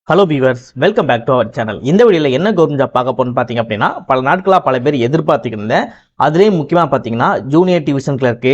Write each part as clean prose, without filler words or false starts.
Hello viewers, welcome back to our channel. இந்த வீடியோவில் என்ன கவர்மெண்ட் ஜாப் பார்க்க போறோம்னு பார்த்தீங்க அப்படின்னா, பல நாட்களாக பல பேர் எதிர்பார்த்துக்கிட்டு இருந்தேன். அதுலேயும் முக்கியமாக பார்த்தீங்கன்னா junior division clerk,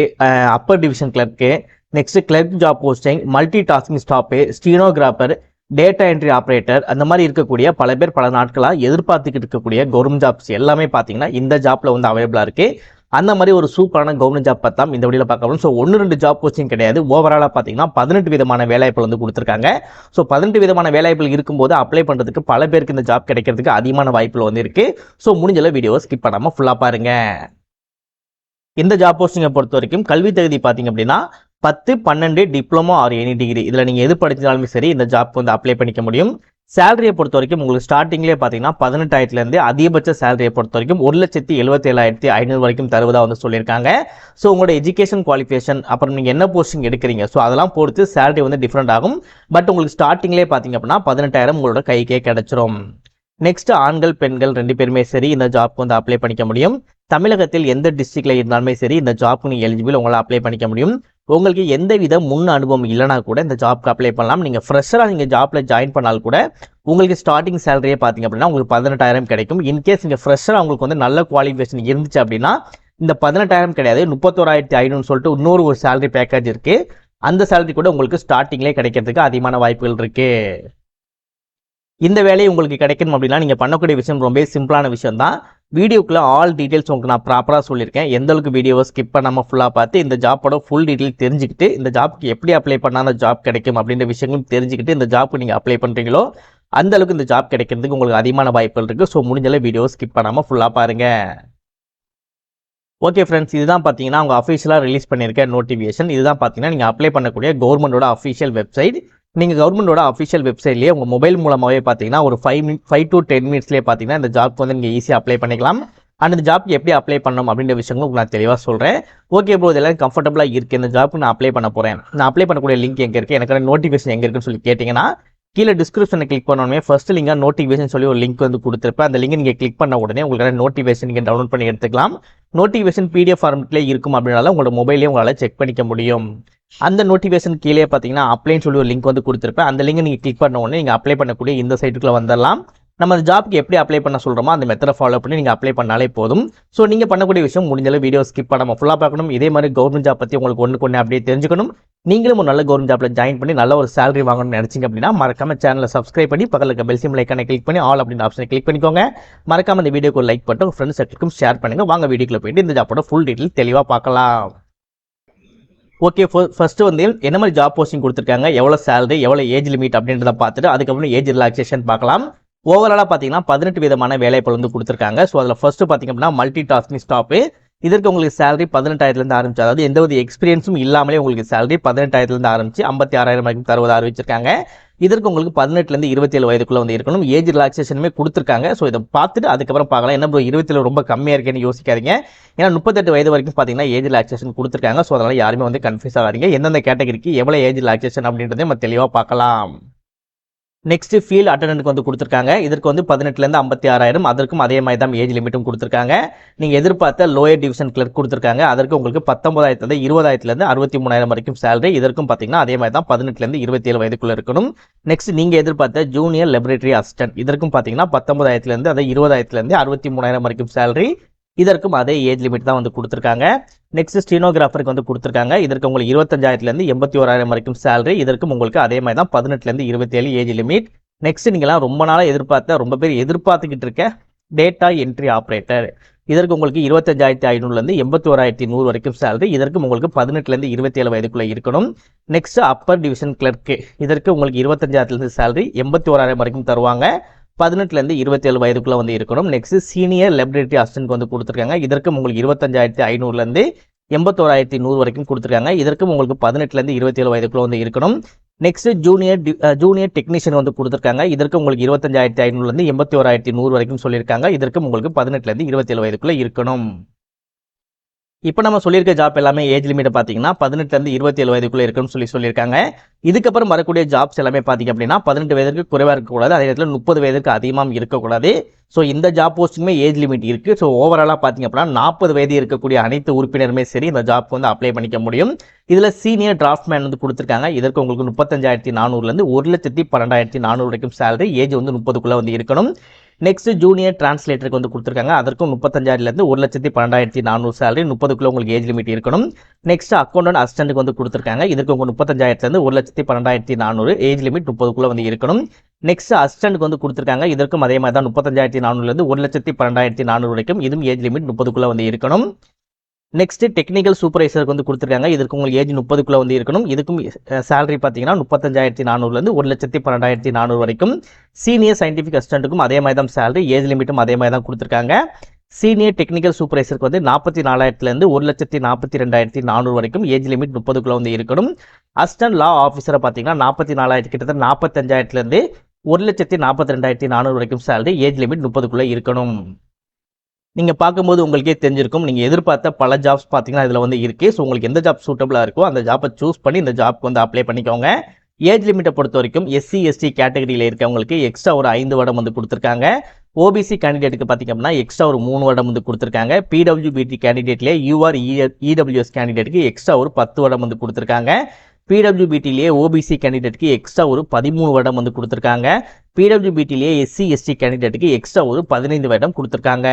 upper division clerk, next clerk job posting, multi tasking staff, stenographer, data entry operator, அந்த மாதிரி இருக்கக்கூடிய பல பேர் பல நாட்களாக எதிர்பார்த்துக்கிட்டு இருக்கக்கூடிய கவர்மெண்ட் ஜாப்ஸ் எல்லாமே பார்த்தீங்கன்னா இந்த ஜாப்பில் வந்து அவைலபிளாக இருக்குது. அந்த மாதிரி ஒரு சூப்பரான கவர்மெண்ட் ஜாப் பார்த்தா இந்த வீடியோவில் பார்க்க போகிறோம். ஸோ 1-2 ஜாப் போஸ்டிங் கிடையாது, ஓவராலாக பார்த்தீங்கன்னா 18 விதமான வேலைவாய்ப்புகள் வந்து கொடுத்துருக்காங்க. ஸோ 18 விதமான வேலைவாய்ப்புகள் இருக்கும்போது அப்ளை பண்ணுறதுக்கு பல பேருக்கு இந்த ஜாப் கிடைக்கிறதுக்கு அதிகமான வாய்ப்புகள் வந்து இருக்குது. ஸோ முடிஞ்சளவு வீடியோவை ஸ்கிப் பண்ணாமல் ஃபுல்லாக பாருங்கள். இந்த ஜாப் போஸ்டிங்கை பொறுத்த வரைக்கும் கல்வி தகுதி பார்த்தீங்க அப்படின்னா 10, 12 டிப்ளமோ ஆர் எனி டிகிரி, இதில் நீங்கள் எது படித்தாலுமே சரி இந்த ஜாப் வந்து அப்ளை பண்ணிக்க முடியும். சேலரியை பொறுத்த வரைக்கும் உங்களுக்கு ஸ்டார்டிங்லேயே பார்த்தீங்கன்னா 18,000 அதிகபட்ச சேலரியை பொறுத்த வரைக்கும் 1,77,500 வரைக்கும் தருவதாக வந்து சொல்லியிருக்காங்க. ஸோ உங்களோட எஜுகேஷன் குவாலிஃபிகேஷன், அப்புறம் நீங்கள் என்ன போஸ்டிங் எடுக்கிறீங்க, ஸோ அதெல்லாம் பொறுத்து சேலரி வந்து டிஃப்ரெண்ட் ஆகும். பட் உங்களுக்கு ஸ்டார்டிங்லேயே பார்த்தீங்க அப்படின்னா 18,000 உங்களோட கைக்கே கிடைச்சிரும். நெக்ஸ்ட், ஆண்கள் பெண்கள் 2 பேருமே சரி இந்த ஜாப்க்கு வந்து அப்ளை பண்ணிக்க முடியும். தமிழகத்தில் எந்த டிஸ்ட்ரிக்ட்ல இருந்தாலுமே சரி இந்த ஜாப்க்கு நீங்கள் எலிஜிபிள், உங்களால் அப்ளை பண்ணிக்க முடியும். உங்களுக்கு எந்த வித முன் அனுபவம் இல்லைனா கூட இந்த ஜாப்க்கு அப்ளை பண்ணலாம். நீங்கள் ஃப்ரெஷராக நீங்கள் ஜாப்பில் ஜாயின் பண்ணால் கூட உங்களுக்கு ஸ்டார்டிங் சேலரியே பார்த்தீங்க அப்படின்னா உங்களுக்கு 18,000 கிடைக்கும். இன்கேஸ் நீங்கள் ஃப்ரெஷராக உங்களுக்கு வந்து நல்ல குவாலிஃபிகேஷன் இருந்துச்சு அப்படின்னா இந்த 18,000 கிடையாது, 31,500 சொல்லிட்டு இன்னொரு ஒரு சேலரி பேக்கேஜ் இருக்குது. அந்த சேலரி கூட உங்களுக்கு ஸ்டார்டிங்லேயே கிடைக்கிறதுக்கு அதிகமான வாய்ப்புகள் இருக்குது. இந்த வேலையை உங்களுக்கு கிடைக்கணும் அப்படின்னா நீங்கள் பண்ணக்கூடிய விஷயம் ரொம்ப சிம்பிளான விஷயம் தான். வீடியோக்குள்ள ஆல் டீட்டெயில்ஸ் உங்களுக்கு நான் ப்ராப்பராக சொல்லியிருக்கேன். எந்த அளவுக்கு வீடியோவை ஸ்கிப் பண்ணாமல் ஃபுல்லாக பார்த்து இந்த ஜாப்போட ஃபுல் டீட்டெயில் தெரிஞ்சுக்கிட்டு இந்த ஜாப்க்கு எப்படி அப்ளை பண்ணால் அந்த ஜாப் கிடைக்கும் அப்படின்ற விஷயங்களும் தெரிஞ்சுக்கிட்டு இந்த ஜாப்க்கு நீங்கள் அப்ளை பண்ணுறீங்களோ அந்த அளவுக்கு இந்த ஜாப் கிடைக்கிறதுக்கு உங்களுக்கு அதிகமான வாய்ப்புகள் இருக்குது. ஸோ முடிஞ்சளவு வீடியோ ஸ்கிப் பண்ணாமல் ஃபுல்லாக பாருங்கள். ஓகே ஃப்ரெண்ட்ஸ், இதுதான் பார்த்தீங்கன்னா அவங்க அஃபிஷியலாக ரிலீஸ் பண்ணியிருக்க நோட்டிஃபிகேஷன். இதுதான் பார்த்தீங்கன்னா நீங்கள் அப்ளை பண்ணக்கூடிய கவர்மெண்டோட அஃபிஷியல் வெப்சைட். நீங்கள் கவர்மெண்டோட அஃபிஷியல் வெப்சைட்லேயே உங்கள் மொபைல் மூலமாகவே பார்த்தீங்கன்னா ஒரு 5 to 10 மினிட்ஸ்லேயே பார்த்தீங்கன்னா இந்த ஜாப்க்கு வந்து நீங்கள் ஈஸியாக அப்ளை பண்ணிக்கலாம். அண்ட் இந்த ஜாப்க்கு எப்படி அப்ளை பண்ணணும் அப்படின்ற விஷயங்களும் நான் தெளிவாக சொல்கிறேன். ஓகே ப்ரோ, இதெல்லாம் கம்ஃபர்டபுளாக இருக்குது, இந்த ஜாப்க்கு நான் அப்ளை பண்ண போகிறேன், நான் அப்ளை பண்ணக்கூடிய லிங்க் எங்கே இருக்குது, எனக்கு நோட்டிஃபிகேஷன் எங்கே இருக்குன்னு சொல்லி கேட்டிங்கன்னா கீழே டிஸ்கிரிப்ஷனை கிளிக் பண்ணோடனே ஃபர்ஸ்ட் லிங்காக நோட்டிஃபிகேஷன் சொல்லி ஒரு லிங்க் வந்து கொடுத்துருப்பேன். அந்த லிங்கை நீங்கள் கிளிக் பண்ண உடனே உங்களுக்கு நோட்டிஃபிகேஷன் நீங்கள் டவுன்லோட் பண்ணி எடுத்துக்கலாம். நோட்டிஃபிகேஷன் PDF ஃபார்மெட்லேயே இருக்கும் அப்படின்னால உங்களோட மொபைலே உங்களால் செக் பண்ணிக்க முடியும். அந்த நோட்டிஃபிகேஷன் கீழே பார்த்தீங்கன்னா அப்ளைன்னு சொல்லி ஒரு லிங்க் வந்து கொடுத்துருப்பேன். அந்த லிங்கை நீங்கள் கிளிக் பண்ண உடனே நீங்கள் அப்ளை பண்ணக்கூடிய இந்த சைட்டுக்குள்ளே வந்துடலாம். நம்ம அந்த ஜாப்க்கு எப்படி அப்ளை பண்ண சொல்கிறோமோ அந்த மெத்தடை ஃபாலோ பண்ணி நீங்கள் அப்ளை பண்ணாலே போதும். ஸோ நீங்கள் பண்ணக்கூடிய விஷயம் முடிஞ்சளவு வீடியோ ஸ்கிப் பண்ணாமல் ஃபுல்லாக பார்க்கணும். இதே மாதிரி கவர்மெண்ட் ஜாப் பற்றி உங்களுக்கு ஒன்று அப்படியே தெரிஞ்சுக்கணும். நீங்களும் ஒரு நல்ல கவர்மெண்ட் ஜாப்பில் ஜாயின் பண்ணி நல்ல ஒரு சேலரி வாங்கணும்னு நினச்சிங்க அப்படின்னா மறக்காம சேனலை சப்ஸ்கிரைப் பண்ணி பக்கத்தில் இருக்க பெல் சிம்பல் ஐக்கானை கிளிக் பண்ணி ஆல் அப்படின்ற ஆப்ஷனை கிளிக் பண்ணிக்கோங்க. மறக்காம இந்த வீடியோக்கு லைக் பண்ணிட்டு உங்கள் ஃப்ரெண்ட்ஸ் சர்க்கிளுக்கும் ஷேர் பண்ணுங்கள். வாங்க வீடியோக்குள்ள போயிட்டு இந்த ஜாப்போட ஃபுல் டீட்டெயில் தெளிவாக பார்க்கலாம். ஓகே, ஃபர்ஸ்ட் வந்து என்ன மாதிரி ஜாப் போஸ்டிங் கொடுத்துருக்காங்க, எவ்வளோ சேலரி, எவ்வளோ ஏஜ் லிமிட் அப்படின்றத பார்த்துட்டு அதுக்கப்புறம் ஏஜ் ரிலாக்ஸேஷன் பார்க்கலாம். ஓவராலாக பார்த்தீங்கன்னா 18 விதமான வேலைவாய்ப்புகள் வந்து கொடுத்துருக்காங்க. ஸோ அதில் ஃபர்ஸ்ட் பார்த்தீங்க அப்படின்னா மல்டி டாஸ்கிங் ஸ்டாப்பு. இதற்கு உங்களுக்கு சேலரி 18,000 ஆரம்பிச்சு, அதாவது எந்த ஒரு எக்ஸ்பீரியன்ஸும் இல்லாமலே உங்களுக்கு சேலரி 18,000 ஆரம்பிச்சு 56,000 வரைக்கும் தருவதாக அறிவிச்சிருக்காங்க. இதற்கு உங்களுக்கு 18 27 வயதுக்குள்ள வந்து இருக்கணும். ஏஜ் ரிலாக்ஸேஷனுமே கொடுத்துருக்காங்க. ஸோ இதை பார்த்துட்டு அதுக்கப்புறம் பார்க்கலாம். என்ன 27 ரொம்ப கம்மியாக இருக்கேன்னு யோசிக்காதீங்க. ஏன்னா 38 வயது வரைக்கும் பார்த்தீங்கன்னா ஏஜ் ரிலாக்ஸேஷன் கொடுத்துருக்காங்க. ஸோ அதனால் யாருமே வந்து கன்ஃபியூஸ் ஆகாதீங்க. எந்தெந்த கேட்டகரிக்கு எவ்வளோ ஏஜ் ரிலாக்ஸேஷன் அப்படின்றத நம்ம தெளிவாக பார்க்கலாம். நெக்ஸ்ட், ஃபீல்ட் அட்டண்டன்ட்க்கு வந்து கொடுத்துருக்காங்க. இதற்கு வந்து 18 56,000, அதற்கும் அதே மாதிரி தான் ஏஜ் லிமிட்டும் கொடுத்துருக்காங்க. நீங்கள் எதிர்பார்த்த லோயர் டிவிஷன் கிளர்க் கொடுத்துருக்காங்க. அதற்கு உங்களுக்கு 19,000 20,000 63,000 வரைக்கும் சேலரி. இதற்கும் பார்த்தீங்கன்னா அதே மாதிரி தான் 18 27 வயதுக்குள்ள இருக்கணும். நெக்ஸ்ட், நீங்கள் எதிர்பார்த்த ஜூனியர் லெபரேட்டரி அசிஸ்டன்ட், இதற்கும் பார்த்தீங்கன்னா 19,000 அதாவது 20,000 63,000 வரைக்கும் சேலரி. இதற்கும் அதே ஏஜ் லிமிட் தான் வந்து கொடுத்துருக்காங்க. நெக்ஸ்ட், ஸ்டீனோகிராஃபருக்கு வந்து கொடுத்துருக்காங்க. இதற்கு உங்களுக்கு 25,000 81,000 வரைக்கும் சேலரி. இதற்கும் உங்களுக்கு அதே மாதிரி தான் 18 27 ஏஜ் லிமிட். நெக்ஸ்ட், நீங்களாம் ரொம்ப நாளாக எதிர்பார்த்த, ரொம்ப பேர் எதிர்பார்த்துக்கிட்டு இருக்க டேட்டா என்ட்ரி ஆப்ரேட்டர். இதற்கு உங்களுக்கு 25,500 81,100 வரைக்கும் சேலரி. இதற்கும் உங்களுக்கு 18 27 வயதுக்குள்ள இருக்கணும். Next, Appar division clerk. இதற்கு உங்களுக்கு 25,000 சேலரி 81,000 வரைக்கும் தருவாங்க. 18 27 வயதுக்குள்ள வந்து இருக்கணும். நெக்ஸ்ட், சீனியர் லெபரேட்டரி அசிஸ்டன்ட் வந்து கொடுத்துருக்காங்க. இதற்கும் உங்களுக்கு 25,500 81,100 வரைக்கும் கொடுத்துருக்காங்க. இதற்கும் உங்களுக்கு 18 27 வயதுக்குள்ள வந்து இருக்கணும். நெக்ஸ்ட், ஜூனியர் டெக்னீஷியன் வந்து கொடுத்துருக்காங்க. இதற்கு உங்களுக்கு 25,500 81,100 வரைக்கும் சொல்லியிருக்காங்க. இதற்கும் உங்களுக்கு 18 27 வயதுக்குள்ள இருக்கணும். இப்போ நம்ம சொல்லியிருக்க ஜாப் எல்லாமே ஏஜ் லிமிட் பார்த்தீங்கன்னா 18லேருந்து 27 வயதுக்குள்ளே இருக்குன்னு சொல்லியிருக்காங்க. இதுக்கப்புறம் வரக்கூடிய ஜாப்ஸ் எல்லாமே பார்த்தீங்க அப்படின்னா 18 வயதுக்கு குறைவாக இருக்கக்கூடாது, அதே நேரத்தில் 30 வயதுக்கு அதிகமாக இருக்கக்கூடாது. ஸோ இந்த ஜாப் போஸ்ட்டுமே ஏஜ் லிமிட் இருக்குது. ஸோ ஓவராலாக பார்த்தீங்க அப்படின்னா 40 வயது இருக்கக்கூடிய அனைத்து உறுப்பினருமே சரி இந்த ஜாப்க்கு வந்து அப்ளை பண்ணிக்க முடியும். இதில் சீனியர் டிராஃப்ட்மேன் வந்து கொடுத்துருக்காங்க. இதற்கு உங்களுக்கு 35,400லேருந்து 1,12,400 வரைக்கும் சேலரி, ஏஜ் வந்து 30க்குள்ளே வந்து இருக்கணும். நெக்ஸ்ட் ஜூனியர் டிரான்ஸ்லேட்டருக்கு வந்து கொடுத்துருக்காங்க. அதற்கும் 35,000லேருந்து 1,12,400 சேலரி, 30க்குள்ள உங்களுக்கு ஏஜ் லிமிட் இருக்கணும். நெக்ஸ்ட் அக்கௌண்டன்ட் அசிஸ்டன்ட்டுக்கு வந்து கொடுத்துருக்காங்க. இதற்கு உங்களுக்கு 35,000லேருந்து 1,12,400 ஏஜ் லிமிட் 30க்குள்ள வந்து இருக்கணும். நெக்ஸ்ட் அசிஸ்டன்ட்க்கு வந்து கொடுத்துருக்காங்க. இதற்கும் அதே மாதிரி தான் 35,400லேருந்து 1,12,400 வரைக்கும், இதுவும் ஏஜ் லிமிட் 30க்குள்ள வந்து இருக்கணும். நெக்ஸ்ட் டெக்னிக்கல் சூப்பர்வைசருக்கு வந்து கொடுத்துருக்காங்க. இதற்கு உங்களுக்கு ஏஜ் 30க்குள்ள வந்து இருக்கணும். இதுக்கும் சேலரி பார்த்தீங்கன்னா 35,400லேருந்து 1,12,400 வரைக்கும். சீனியர் சயின்டிஃபிக் அசிஸ்டன்ட்டுக்கும் அதே மாதிரி தான் சேலரி, ஏஜ் லிமிட்டும் அதே மாதிரி தான் கொடுத்துருக்காங்க. சீனியர் டெக்னிக்கல் சூப்பர்வைசருக்கு வந்து 44,000லேருந்து 1,42,400 வரைக்கும், ஏஜ் லிமிட் 30க்குள்ள வந்து இருக்கணும். அசிஸ்டன்ட் லா ஆஃபீஸரை பார்த்தீங்கன்னா 44,000 கிட்டத்தட்ட 45,000லேருந்து 1,42,400 வரைக்கும் சேலரி, ஏஜ் லிமிட் 30க்குள்ள இருக்கணும். நீங்கள் பார்க்கும்போது உங்களுக்கே தெரிஞ்சிருக்கும், நீங்கள் எதிர்பார்த்த பல ஜாப்ஸ் பார்த்தீங்கன்னா இதில் வந்து இருக்குது. ஸோ உங்களுக்கு எந்த ஜாப் சூட்டபுளாக இருக்கோ அந்த ஜாப்பை சூஸ் பண்ணி இந்த ஜாப்க்கு வந்து அப்ளை பண்ணிக்கோங்க. ஏஜ் லிமிட்டை பொறுத்த வரைக்கும் SC ST கேட்டகரியில் இருக்கவங்களுக்கு எக்ஸ்ட்ரா ஒரு 5 வருடம் வந்து கொடுத்துருக்காங்க. OBC கேண்டிடேட்டுக்கு பார்த்தீங்க அப்படின்னா எக்ஸ்ட்ரா ஒரு 3 வருடம் வந்து கொடுத்துருக்காங்க. PWBT கேண்டிடேட்லேயே UR EWS கேண்டிடேட்டுக்கு எக்ஸ்ட்ரா ஒரு 10 வருடம் வந்து கொடுத்துருக்காங்க. PWBTலேயே OBC கேண்டிடேட்டுக்கு எக்ஸ்ட்ரா ஒரு 13 வருடம் வந்து கொடுத்துருக்காங்க. PWBTலேயே SC ST கேண்டிடேட்டுக்கு எக்ஸ்ட்ரா ஒரு 15 வருடம் கொடுத்துருக்காங்க.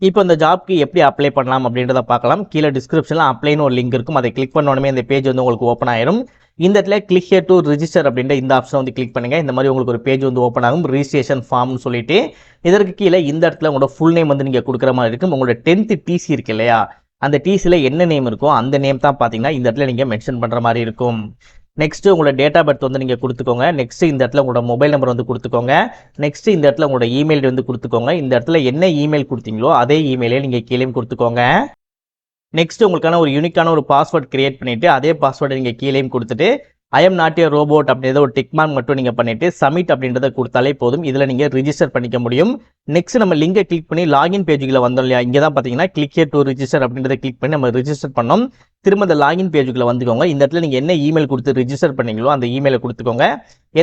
இப்போ இந்த ஜாப்க்கு எப்படி அப்ளை பண்ணலாம் அப்படின்றத பார்க்கலாம். கீழே டிஸ்கிரிப்ஷனில் அப்ளைன்னு ஒரு லிங்க் இருக்கும். அதை கிளிக் பண்ணோடனே இந்த பேஜ் வந்து உங்களுக்கு ஓப்பன் ஆயிரும். இந்த இடத்துல கிளிக் ஹியர் டு ரிஜிஸ்டர் அப்படின்ற இந்த ஆப்ஷன் வந்து கிளிக் பண்ணுங்க. இந்த மாதிரி உங்களுக்கு ஒரு பேஜ் வந்து ஓப்பன் ஆகும், ரிஜிஸ்ட்ரேஷன் ஃபார்ம்னு சொல்லிட்டு. இதற்கு கீழே இந்த இடத்துல உங்களோட ஃபுல் நேம் வந்து நீங்கள் கொடுக்குற மாதிரி இருக்கும். உங்களோட 10th TC இருக்கு இல்லையா, அந்த டிசியில் என்ன நேம் இருக்கோ அந்த நேம் தான் பார்த்தீங்கன்னா இந்த இடத்துல நீங்கள் மென்ஷன் பண்ணுற மாதிரி இருக்கும். நெக்ஸ்ட் உங்களோட டேட் ஆஃப் பர்த் வந்து நீங்கள் கொடுத்துக்கோங்க. நெக்ஸ்ட் இந்த இடத்துல உங்களோட மொபைல் நம்பர் வந்து கொடுத்துக்கோங்க. நெக்ஸ்ட் இந்த இடத்துல உங்களோட இமெயில் வந்து கொடுத்துக்கோங்க. இந்த இடத்துல என்ன இமெயில் கொடுத்தீங்களோ அதே இமெயிலே நீங்கள் கீழே கொடுத்துக்கோங்க. நெக்ஸ்ட் உங்களுக்கான ஒரு யூனிக்கான ஒரு பாஸ்வேர்ட் கிரியேட் பண்ணிட்டு அதே பாஸ்வேர்டை நீங்கள் கீழேயும் கொடுத்துட்டு I am not a robot அப்படின்றத ஒரு டிக் மார்க் மட்டும் நீங்கள் பண்ணிட்டு சப்மிட் அப்படின்றத கொடுத்தாலே போதும். இதில் நீங்கள் ரிஜிஸ்டர் பண்ணிக்க முடியும். நெக்ஸ்ட் நம்ம லிங்கை கிளிக் பண்ணி லாகின் பேஜுக்குள்ள வந்தோம் இல்லையா, இங்கே தான் பார்த்தீங்கன்னா கிளிக் ஹியர் டு ரிஜிஸ்டர் அப்படின்றத கிளிக் பண்ணி நம்ம ரிஜிஸ்டர் பண்ணோம். திரும்ப இந்த லாகின் பேஜுக்குள்ள வந்துக்கோங்க. இந்த இடத்துல நீங்கள் என்ன இமெயில் கொடுத்து ரிஜிஸ்டர் பண்ணீங்களோ அந்த இமெயிலை கொடுத்துக்கோங்க.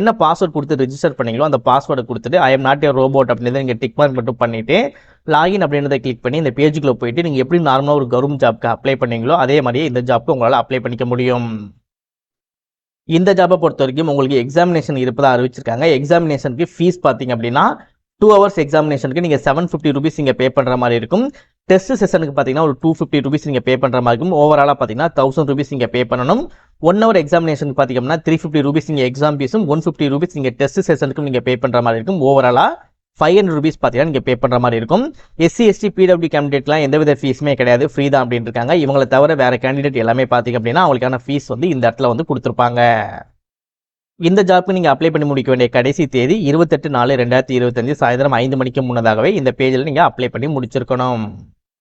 என்ன பாஸ்வேர்ட் கொடுத்து ரிஜிஸ்டர் பண்ணீங்களோ அந்த பாஸ்வேர்டை கொடுத்துட்டு I am not a robot அப்படின்றத நீங்கள் டிக் மார்க் மட்டும் பண்ணிட்டு லாகின் அப்படின்றத கிளிக் பண்ணி இந்த பேஜுக்குள்ள போயிட்டு நீங்கள் எப்படி நார்மலாக ஒரு கவர்மெண்ட் ஜாப்க்கு அப்ளை பண்ணீங்களோ அதே மாதிரியே இந்த ஜாப்க்கு உங்களால் அப்ளை பண்ணிக்க முடியும். இந்த ஜாபை பொறுத்த வரைக்கும் உங்களுக்கு எக்ஸாமினேஷன் இருப்பதாக அறிவிச்சிருக்காங்க. எக்ஸாமினேஷனுக்கு ஃபீஸ் பார்த்தீங்க அப்படின்னா 2 hours எக்ஸாமினேஷனுக்கு நீங்கள் 750 rupees நீங்கள் பே பண்ணுற மாதிரி இருக்கும். டெஸ்ட் செஷனுக்கு பார்த்தீங்கன்னா ஒரு 250 rupees நீங்கள் பே பண்ணுற மாதிரி இருக்கும். ஓவராலாக பார்த்தீங்கன்னா 1000 rupees நீங்கள் பே பண்ணணும். 1 hour எக்ஸாமினேஷனுக்கு பார்த்தீங்கன்னா 350 rupees நீங்கள் எக்ஸாம் ஃபீஸும் 150 rupees நீங்கள் டெஸ்ட் செஷனுக்கும் நீங்கள் பே பண்ணுற மாதிரி இருக்கும். ஓவராலாக 500 rupees பார்த்தீங்கன்னா நீங்கள் பே பண்ணுற மாதிரி இருக்கும். SC ST PW கேண்டிடேட்லாம் எந்தவித ஃபீஸுமே கிடையாது, ஃப்ரீ தான் அப்படின்னு இருக்காங்க. இவங்களை தவிர வேறு கேண்டிடேட் எல்லாமே பார்த்தீங்க அப்படின்னா அவங்களுக்கான ஃபீஸ் வந்து இந்த இடத்துல வந்து கொடுத்துருப்பாங்க. இந்த ஜாப்க்கு நீங்கள் அப்ளை பண்ணி முடிக்க வேண்டிய கடைசி தேதி 28/4/2025 சாயந்தரம் 5 மணிக்கு முன்னதாகவே இந்த பேஜில் நீங்கள் அப்ளை பண்ணி முடிச்சிருக்கணும்.